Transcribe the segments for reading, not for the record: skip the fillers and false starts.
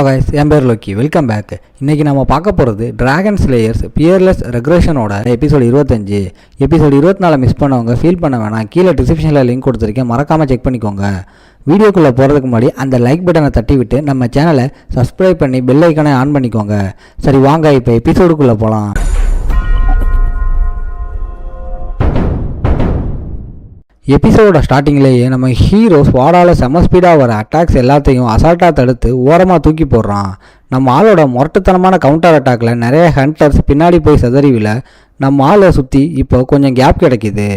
Hello guys, என் பேர் Loki. Welcome back. இன்றைக்கி நம்ம பார்க்க போகிறது டிராகன் ஸ்லேயர்ஸ் பியர்லெஸ் ரெக்ரெஷனோட எபிசோடு 25. எபிசோடு 24 மிஸ் பண்ணவங்க ஃபீல் பண்ண வேணாம். கீழே டிஸ்கிரிப்ஷனில் லிங்க் கொடுத்துருக்கேன், மறக்காமல் செக் பண்ணிக்கோங்க. வீடியோக்குள்ளே போகிறதுக்கு முன்னாடி அந்த லைக் பட்டனை தட்டி விட்டு நம்ம சேனலை சப்ஸ்கிரைப் பண்ணி பெல் ஐக்கனை ஆன் பண்ணிக்கோங்க. சரி வாங்க, இப்போ எபிசோடுக்குள்ளே போகலாம். எபிசோட ஸ்டார்டிங்லேயே நம்ம ஹீரோ ஸ்வாடால் செம ஸ்பீடாக வர அட்டாக்ஸ் எல்லாத்தையும் அசால்ட்டாக தடுத்து ஓரமாக தூக்கி போடுறான். நம்ம ஆளோட முரட்டுத்தனமான கவுண்டர் அட்டாக்கில் நிறைய ஹண்டர்ஸ் பின்னாடி போய் செதறிவில நம்ம ஆளை சுற்றி இப்போ கொஞ்சம் கேப் கிடைக்கிது.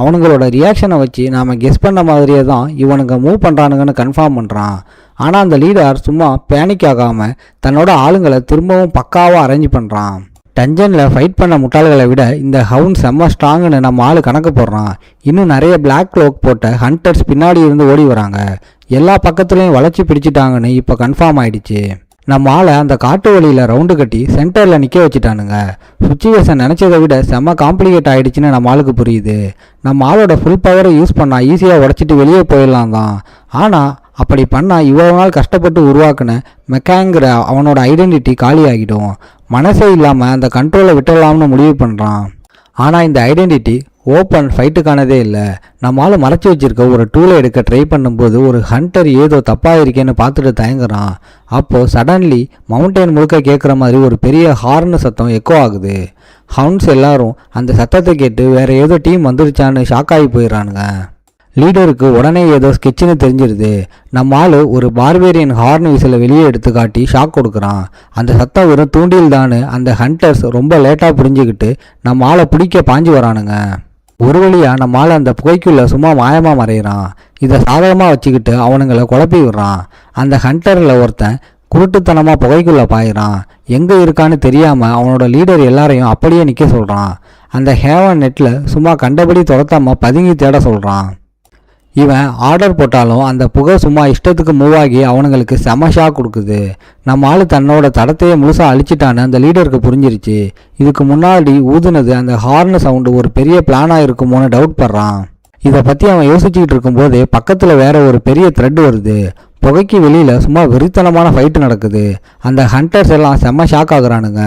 அவனுங்களோட ரியாக்ஷனை வச்சு நாம் கெஸ் பண்ண மாதிரியே தான் இவனுங்க மூவ் பண்ணுறானுங்கன்னு கன்ஃபார்ம் பண்ணுறான். ஆனால் அந்த லீடர் சும்மா பேனிக் ஆகாமல் தன்னோட ஆளுங்களை திரும்பவும் பக்காவாக அரேஞ்ச் பண்ணுறான். டஞ்சனில் ஃபைட் பண்ண முட்டாள்களை விட இந்த ஹவுண்ட் செம்ம ஸ்ட்ராங்குன்னு நம்ம ஆள் கணக்கு போடுறான். இன்னும் நிறைய பிளாக் க்ளோக் போட்ட ஹண்டர்ஸ் பின்னாடி இருந்து ஓடி வராங்க. எல்லா பக்கத்துலேயும் வளைச்சி பிடிச்சிட்டாங்கன்னு இப்போ கன்ஃபார்ம் ஆயிடுச்சு. நம்ம ஆளை அந்த காட்டு வழியில் ரவுண்டு கட்டி சென்டரில் நிற்க வச்சுட்டானுங்க. சுச்சுவேஷன் நினச்சதை விட செம்ம காம்ப்ளிகேட் ஆகிடுச்சின்னு நம்ம ஆளுக்கு புரியுது. நம்ம ஆளோட ஃபுல் பவரை யூஸ் பண்ணால் ஈஸியாக உடச்சிட்டு வெளியே போயிடலாம் தான். ஆனால் அப்படி பண்ணால் இவ்வளோ நாள் கஷ்டப்பட்டு உருவாக்குன மெக்காங்கிற அவனோட ஐடென்டிட்டி காலியாகிடும். மனசே இல்லாமல் அந்த கண்ட்ரோலை விட்டுடலாம்னு முடிவு பண்ணுறான். ஆனால் இந்த ஐடென்டிட்டி ஓப்பன் ஃபைட்டுக்கானதே இல்லை. நம்மளால் மறைச்சி வச்சிருக்க ஒரு டூலை எடுக்க ட்ரை பண்ணும்போது ஒரு ஹண்டர் ஏதோ தப்பாக இருக்கேன்னு பார்த்துட்டு தயங்குறான். அப்போது சடன்லி மவுண்டைன் முழுக்க கேட்குற மாதிரி ஒரு பெரிய ஹார்ன் சத்தம் எக்கோ ஆகுது. ஹவுண்ட்ஸ் எல்லாரும் அந்த சத்தத்தை கேட்டு வேறு ஏதோ டீம் வந்துருச்சான்னு ஷாக் ஆகி போயிடுறானுங்க. லீடருக்கு உடனே ஏதோ ஸ்கெட்சுன்னு தெரிஞ்சிருது. நம்ம ஆள் ஒரு பார்பேரியன் ஹார்ன் விசிலை வெளியே எடுத்து காட்டி ஷாக் கொடுக்குறான். அந்த சத்தம் வெறும் தூண்டில் தான்னு அந்த ஹண்டர்ஸ் ரொம்ப லேட்டாக புரிஞ்சுக்கிட்டு நம்ம ஆளை பிடிக்க பாஞ்சு வரானுங்க. ஒரு வழியாக நம்ம ஆள் அந்த புகைக்குள்ளே சும்மா மாயமாக மறைகிறான். இதை சாதகமாக வச்சுக்கிட்டு அவனுங்களை குழப்பி விடுறான். அந்த ஹண்டரில் ஒருத்தன் குருட்டுத்தனமாக புகைக்குள்ளே பாயிறான். எங்கே இருக்கான்னு தெரியாமல் அவனோட லீடர் எல்லாரையும் அப்படியே நிற்க சொல்கிறான். அந்த ஹேவன் நெட்டில் சும்மா கண்டபடி துரத்தாமல் பதுங்கி தேட சொல்கிறான். இவன் ஆர்டர் போட்டாலும் அந்த புகை சும்மா இஷ்டத்துக்கு மூவ் ஆகி அவனுங்களுக்கு செம ஷாக் கொடுக்குது. நம்ம ஆள் தன்னோட தடத்தையே முழுசாக அழிச்சிட்டான்னு அந்த லீடருக்கு புரிஞ்சிருச்சு. இதுக்கு முன்னாடி ஊதுனது அந்த ஹார்ன் சவுண்டு ஒரு பெரிய பிளானாக இருக்குமோன்னு டவுட் படுறான். இதை பற்றி அவன் யோசிச்சுக்கிட்டு இருக்கும்போதே பக்கத்தில் வேற ஒரு பெரிய த்ரெட் வருது. புகைக்கு வெளியில் சும்மா வெறித்தனமான ஃபைட்டு நடக்குது. அந்த ஹண்டர்ஸ் எல்லாம் செம்ம ஷாக் ஆகுறானுங்க.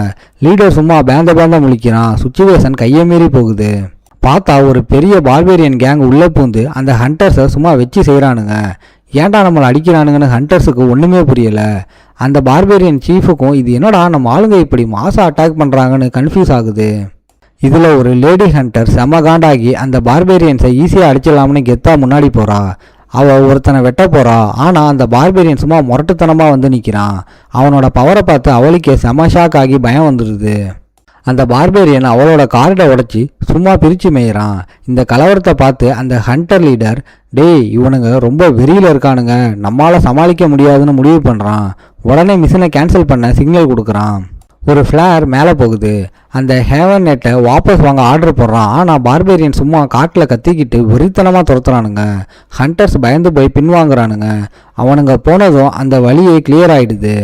லீடர் சும்மா பேந்த முழிக்கிறான். சுச்சுவேஷன் கையை மீறி போகுது. பார்த்தா ஒரு பெரிய பார்பேரியன் கேங் உள்ளே பூந்து அந்த ஹண்டர்ஸை சும்மா வச்சு செய்கிறானுங்க. ஏன்டா நம்மளை அடிக்கிறானுங்கன்னு ஹண்டர்ஸுக்கு ஒன்றுமே புரியலை. அந்த பார்பேரியன் சீஃபுக்கும் இது என்னடா நம்ம ஆளுங்க இப்படி மாசா அட்டாக் பண்ணுறாங்கன்னு கன்ஃபியூஸ் ஆகுது. இதில் ஒரு லேடி ஹண்டர் செம்ம காண்டாகி அந்த பார்பேரியன்ஸை ஈஸியாக அடிச்சிடலாம்னு கெத்தா முன்னாடி போகிறா. அவள் ஒருத்தனை வெட்ட போகிறா. ஆனால் அந்த பார்பேரியன் சும்மா முரட்டுத்தனமாக வந்து நிற்கிறான். அவனோட பவரை பார்த்து அவளுக்கே செம ஷாக் ஆகி பயம் வந்துடுது. அந்த பார்பேரியன் அவளோட கார்டை உடச்சி சும்மா பிரித்து மேயிறான். இந்த கலவரத்தை பார்த்து அந்த ஹண்டர் லீடர், டேய் இவனுங்க ரொம்ப வெறியில் இருக்கானுங்க, நம்மளால் சமாளிக்க முடியாதுன்னு முடிவு பண்ணுறான். உடனே மிஷினை கேன்சல் பண்ண சிக்னல் கொடுக்குறான். ஒரு ஃப்ளேர் மேலே போகுது. அந்த ஹேவன் நெட்டை வாபஸ் வாங்க ஆர்டர் போடுறான். ஆனால் பார்பேரியன் சும்மா காட்டில் கத்திக்கிட்டு வெறித்தனமாக துரத்துறானுங்க. ஹண்டர்ஸ் பயந்து போய் பின்வாங்குறானுங்க. அவனுங்க போனதும் அந்த வழியே கிளியர் ஆகிடுது.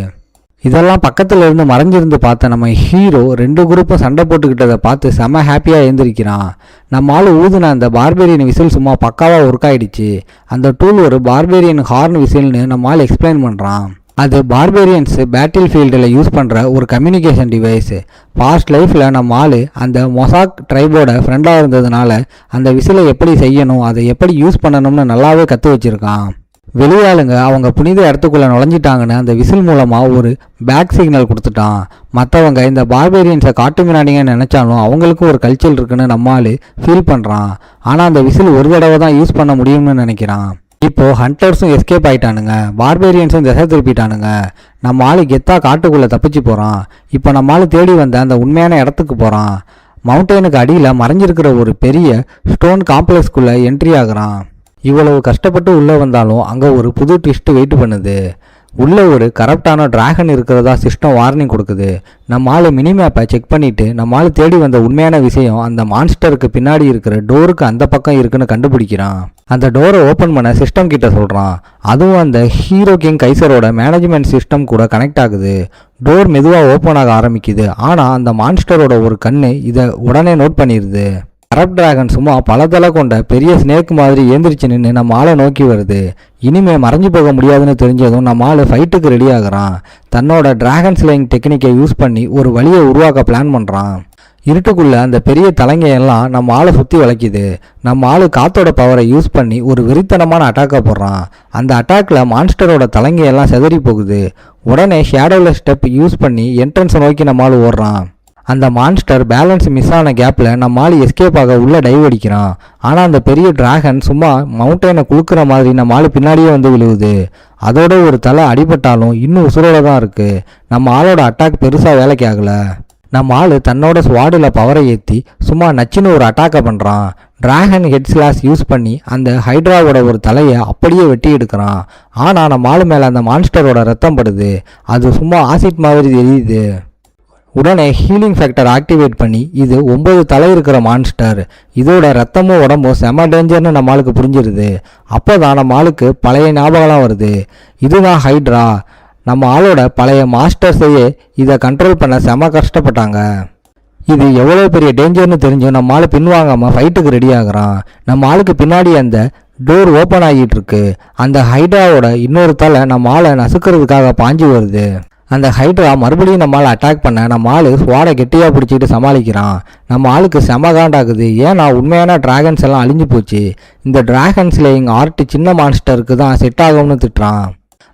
இதெல்லாம் பக்கத்தில் இருந்து மறைஞ்சிருந்து பார்த்த நம்ம ஹீரோ ரெண்டு குரூப்பும் சண்டை போட்டுக்கிட்டதை பார்த்து செம ஹாப்பியாக எழுந்திருக்கிறான். நம்ம ஆள் ஊதுன அந்த பார்பேரியன் விசில் சும்மா பக்காவாக ஒர்க் ஆகிடுச்சு. அந்த டூல் ஒரு பார்பேரியன் ஹார்ன் விசில்னு நம்ம ஆள் எக்ஸ்பிளைன் பண்ணுறான். அது பார்பேரியன்ஸ் பேட்டில் ஃபீல்டில் யூஸ் பண்ணுற ஒரு கம்யூனிகேஷன் டிவைஸு. பாஸ்ட் லைஃப்பில் நம்ம ஆள் அந்த மொசாக் ட்ரைபோட ஃப்ரெண்டாக இருந்ததுனால அந்த விசிலை எப்படி செய்யணும், அதை எப்படி யூஸ் பண்ணணும்னு நல்லாவே கற்று வச்சுருக்கான். வெளியாளுங்க அவங்க புனித இடத்துக்குள்ளே நுழைஞ்சிட்டாங்கன்னு அந்த விசில் மூலமாக ஒரு பேக் சிக்னல் கொடுத்துட்டான். மற்றவங்க இந்த பார்பேரியன்ஸை காட்டு மிராடிங்கன்னு நினச்சாலும் அவங்களுக்கும் ஒரு கல்ச்சர் இருக்குன்னு நம்மால் ஃபீல் பண்ணுறான். ஆனால் அந்த விசில் ஒரு தடவை தான் யூஸ் பண்ண முடியும்னு நினைக்கிறான். இப்போது ஹண்டர்ஸும் எஸ்கேப் ஆகிட்டானுங்க. பார்பேரியன்ஸும் திசை திருப்பிட்டானுங்க. நம்ம ஆள் கெத்தாக காட்டுக்குள்ளே தப்பிச்சு போகிறான். இப்போ நம்ம ஆள் தேடி வந்த அந்த உண்மையான இடத்துக்கு போகிறான். மவுண்டனுக்கு அடியில் மறைஞ்சிருக்கிற ஒரு பெரிய ஸ்டோன் காம்ப்ளெக்ஸ்குள்ளே என்ட்ரி ஆகுறான். இவ்வளவு கஷ்டப்பட்டு உள்ளே வந்தாலும் அங்கே ஒரு புது ட்விஸ்ட் வெயிட் பண்ணுது. உள்ளே ஒரு கரப்டான டிராகன் இருக்கிறதா சிஸ்டம் வார்னிங் கொடுக்குது. நம்ம ஆள் மினி மேப்பை செக் பண்ணிவிட்டு நம்ம ஆள் தேடி வந்த உண்மையான விஷயம் அந்த மான்ஸ்டருக்கு பின்னாடி இருக்கிற டோருக்கு அந்த பக்கம் இருக்குன்னு கண்டுபிடிக்கிறான். அந்த டோரை ஓப்பன் பண்ண சிஸ்டம் கிட்ட சொல்கிறான். அதுவும் அந்த ஹீரோ கிங் கைசரோட மேனேஜ்மெண்ட் சிஸ்டம் கூட கனெக்ட் ஆகுது. டோர் மெதுவாக ஓப்பன் ஆக ஆரம்பிக்குது. ஆனால் அந்த மான்ஸ்டரோட ஒரு கண்ணு இதை உடனே நோட் பண்ணிடுது. அரப் டிராகன் சும்மா பல தலை கொண்ட பெரிய ஸ்னேக் மாதிரி ஏந்திரிச்சு நின்று நம்ம ஆளை நோக்கி வருது. இனிமே மறைஞ்சு போக முடியாதுன்னு தெரிஞ்சதும் நம்ம ஆள் ஃபைட்டுக்கு ரெடி ஆகுறான். தன்னோட டிராகன் ஸ்லேயிங் டெக்னிக்கை யூஸ் பண்ணி ஒரு வழியை உருவாக்க பிளான் பண்ணுறான். இருட்டுக்குள்ளே அந்த பெரிய தலைங்கையெல்லாம் நம்ம ஆளை சுற்றி வளைக்குது. நம்ம ஆள் காத்தோட பவரை யூஸ் பண்ணி ஒரு வெறித்தனமான அட்டாக்கை போடுறான். அந்த அட்டாக்கில் மான்ஸ்டரோட தலைங்கையெல்லாம் செதறி போகுது. உடனே ஷேடோவில் ஸ்டெப் யூஸ் பண்ணி என்ட்ரன்ஸை நோக்கி நம்ம ஆள் ஓடுறான். அந்த மான்ஸ்டர் பேலன்ஸ் மிஸ் ஆன கேப்பில் நம்ம ஆள் எஸ்கேப் ஆக உள்ளே டைவ் அடிக்கிறான். ஆனால் அந்த பெரிய டிராகன் சும்மா மவுண்டனை குலுக்குற மாதிரி நம்ம ஆள் பின்னாடியே வந்து விழுவுது. அதோட ஒரு தலை அடிபட்டாலும் இன்னும் உசுரோட தான் இருக்குது. நம்ம ஆளோட அட்டாக் பெருசாக வேலைக்கு ஆகலை. நம்ம ஆள் தன்னோட ஸ்வாடில் பவரை ஏற்றி சும்மா நச்சுன்னு ஒரு அட்டாக்கை பண்ணுறான். டிராகன் ஹெட் ஸ்லாஷ் யூஸ் பண்ணி அந்த ஹைட்ராவோட ஒரு தலையை அப்படியே வெட்டி எடுக்கிறான். ஆனால் நம்ம ஆள் மேலே அந்த மான்ஸ்டரோட ரத்தம் படுது. அது சும்மா ஆசிட் மாதிரி எரியுது. உடனே ஹீலிங் ஃபேக்டர் ஆக்டிவேட் பண்ணி இது 9 தலை இருக்கிற மான்ஸ்டர், இதோட ரத்தமும் உடம்பும் செம டேஞ்சர்னு நம்ம ஆளுக்கு புரிஞ்சிருது. அப்போ தான் நம்ம ஆளுக்கு பழைய ஞாபகம்லாம் வருது. இதுதான் ஹைட்ரா. நம்ம ஆளோட பழைய மாஸ்டர்ஸையே இதை கண்ட்ரோல் பண்ண செம கஷ்டப்பட்டாங்க. இது எவ்வளோ பெரிய டேஞ்சர்னு தெரிஞ்சும் நம்ம ஆள் பின்வாங்காமல் ஃபைட்டுக்கு ரெடி ஆகுறான். நம்ம ஆளுக்கு பின்னாடி அந்த டோர் ஓப்பன் ஆகிட்டு இருக்கு. அந்த ஹைட்ராவோட இன்னொரு தலை நம்ம ஆளை நசுக்கிறதுக்காக பாஞ்சு வருது. அந்த ஹைட்ரா மறுபடியும் நம்மளால் அட்டாக் பண்ண நம்ம ஆள் ஸ்வாடை கெட்டியாக பிடிச்சிக்கிட்டு சமாளிக்கிறான். நம்ம ஆளுக்கு செம காண்டாகுது. ஏன்னா உண்மையான டிராகன்ஸ் எல்லாம் அழிஞ்சு போச்சு. இந்த டிராகன் ஸ்லேயிங் ஆர்ட் சின்ன மான்ஸ்டருக்கு தான் செட் ஆகும்னு திட்டுறான்.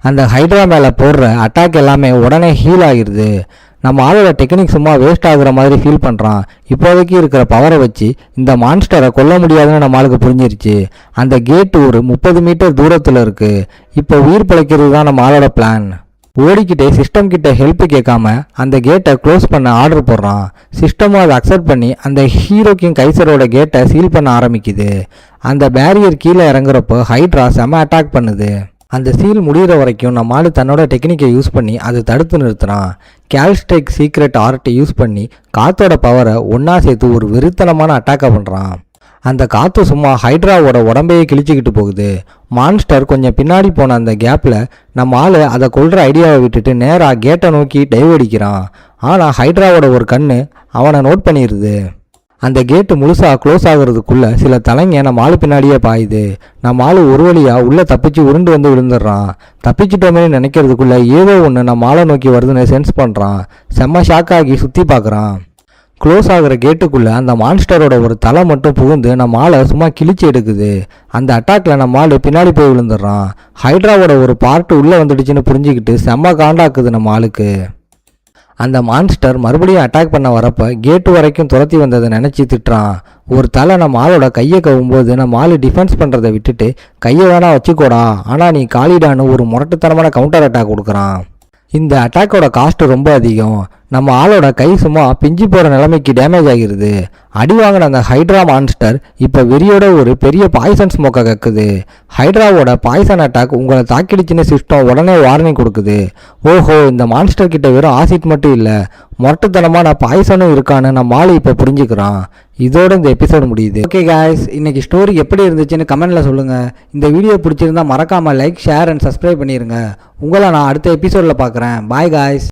அந்த ஹைட்ரா மேலே போடுற அட்டாக் எல்லாமே உடனே ஹீல் ஆகிடுது. நம்ம ஆளோட டெக்னிக் சும்மா வேஸ்ட் ஆகுற மாதிரி ஃபீல் பண்ணுறான். இப்போதைக்கு இருக்கிற பவரை வச்சு இந்த மான்ஸ்டரை கொல்ல முடியாதுன்னு நம்ம ஆளுக்கு புரிஞ்சிருச்சு. அந்த கேட்டு ஒரு 30 மீட்டர் தூரத்தில் இருக்குது. இப்போ உயிர் பிழைக்கிறது தான் நம்ம ஆளோட பிளான். ஓடிக்கிட்டே சிஸ்டம் கிட்ட ஹெல்ப் கேட்காம அந்த கேட்டை க்ளோஸ் பண்ண ஆர்டர் போடுறான். சிஸ்டமும் அதை அக்செப்ட் பண்ணி அந்த ஹீரோ கிங் கைசரோட கேட்டை சீல் பண்ண ஆரம்பிக்குது. அந்த பேரியர் கீழே இறங்குறப்போ ஹைட்ரா செம அட்டாக் பண்ணுது. அந்த சீல் முடிகிற வரைக்கும் நம்ம ஆள் தன்னோட டெக்னிக்கை யூஸ் பண்ணி அதை தடுத்து நிறுத்துறான். கேல்ஸ்டெக் சீக்ரெட் ஆர்ட்டை யூஸ் பண்ணி காத்தோட பவரை ஒன்றா சேர்த்து ஒரு வெறித்தனமான அட்டாக்கை பண்ணுறான். அந்த காற்று சும்மா ஹைட்ராவோட உடம்பையே கிழிச்சிக்கிட்டு போகுது. மான்ஸ்டர் கொஞ்சம் பின்னாடி போன அந்த கேப்பில் நம்ம ஆள் அதை கொல்ற ஐடியாவை விட்டுட்டு நேராக கேட்டை நோக்கி டைவ் அடிக்கிறான். ஆனால் ஹைட்ராவோட ஒரு கண்ணு அவனை நோட் பண்ணிடுது. அந்த கேட்டு முழுசாக க்ளோஸ் ஆகுறதுக்குள்ளே சில தலைங்க நம்ம ஆள் பின்னாடியே பாயுது. நம்ம ஆள் ஒரு வழியாக உள்ளே தப்பிச்சு உருண்டு வந்து விழுந்துடுறான். தப்பிச்சிட்டோமே நினைக்கிறதுக்குள்ளே ஏதோ ஒன்று நம்ம ஆளை நோக்கி வருதுன்னு சென்ஸ் பண்ணுறான். செம்ம ஷாக் ஆகி சுற்றி பார்க்குறான். க்ளோஸ் ஆகிற கேட்டுக்குள்ளே அந்த மான்ஸ்டரோட ஒரு தலை மட்டும் புகுந்து நம்ம ஆளை சும்மா கிழிச்சு எடுக்குது. அந்த அட்டாக்ல நம்ம ஆள் பின்னாடி போய் விழுந்துடுறான். ஹைட்ராவோட ஒரு பார்ட்டு உள்ளே வந்துடுச்சுன்னு புரிஞ்சுக்கிட்டு செம்ம காண்டாக்குது நம்ம ஆளுக்கு. அந்த மான்ஸ்டர் மறுபடியும் அட்டாக் பண்ண வரப்போ கேட்டு வரைக்கும் துரத்தி வந்ததை நினச்சி திட்டுறான். ஒரு தலை நம்ம ஆளோட கையை கவும்போது நம்ம ஆள் டிஃபென்ஸ் பண்ணுறதை விட்டுட்டு கையை வேணா வச்சுக்கோடா, ஆனால் நீ காலிடான்னு ஒரு முரட்டுத்தனமான கவுண்டர் அட்டாக் கொடுக்குறான். இந்த அட்டாக்கோட காஸ்ட் ரொம்ப அதிகம். நம்ம ஆளோட கை சும்மா பிஞ்சு போகிற நிலைமைக்கு டேமேஜ் ஆகிருது. அடி வாங்கின அந்த ஹைட்ரா மான்ஸ்டர் இப்போ வெறியோட ஒரு பெரிய பாய்சன் ஸ்மோக்கை கக்குது. ஹைட்ராவோட பாய்சன் அட்டாக் உங்களை தாக்கிடுச்சுன்னு சிஸ்டம் உடனே வார்னிங் கொடுக்குது. ஓஹோ, இந்த மான்ஸ்டர் கிட்ட வெறும் ஆசிட் மட்டும் இல்லை, மொரட்டுத்தனமான பாய்சனும் இருக்கான்னு நம்ம ஆள் இப்போ புரிஞ்சுக்கிறான். இதோட இந்த எபிசோடு முடியுது. ஓகே காய்ஸ், இன்னைக்கு ஸ்டோரி எப்படி இருந்துச்சுன்னு கமெண்ட்டில் சொல்லுங்கள். இந்த வீடியோ பிடிச்சிருந்தா மறக்காமல் லைக், ஷேர் அண்ட் சப்ஸ்கிரைப் பண்ணிடுங்க. உங்களை நான் அடுத்த எபிசோடில் பார்க்குறேன். Bye guys.